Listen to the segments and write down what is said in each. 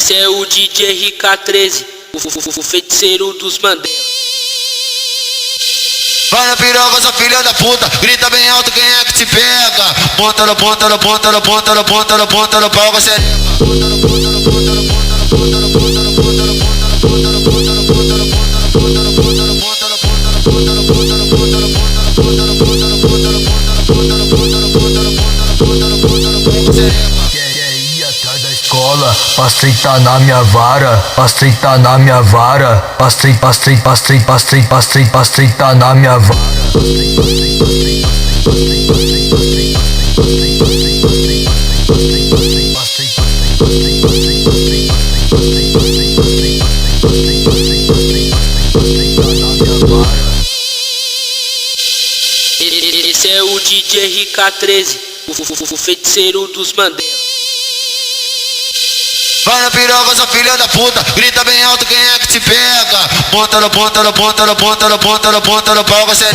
Esse é o DJ RK13, o feiticeiro dos Mandela. Vai na piroga, sua filha da puta, grita bem alto quem é que te pega. Ponta no ponta no ponta no ponta no ponta no ponta no pau, você Passei tá na minha vara, passei tá na minha vara, passei tá na minha vara. Esse é o DJ RK13, o feiticeiro dos Mandela. vai na piroga, sua filha da puta, grita bem alto quem é que te pega. Ponta no ponta no ponta no ponta no ponta no ponta no pau, você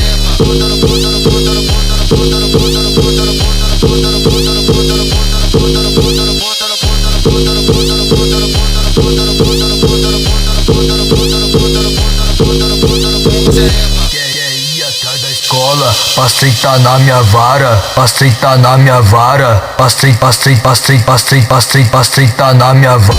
Passei tá na minha vara, passei tá na minha vara, passei tá na minha vara.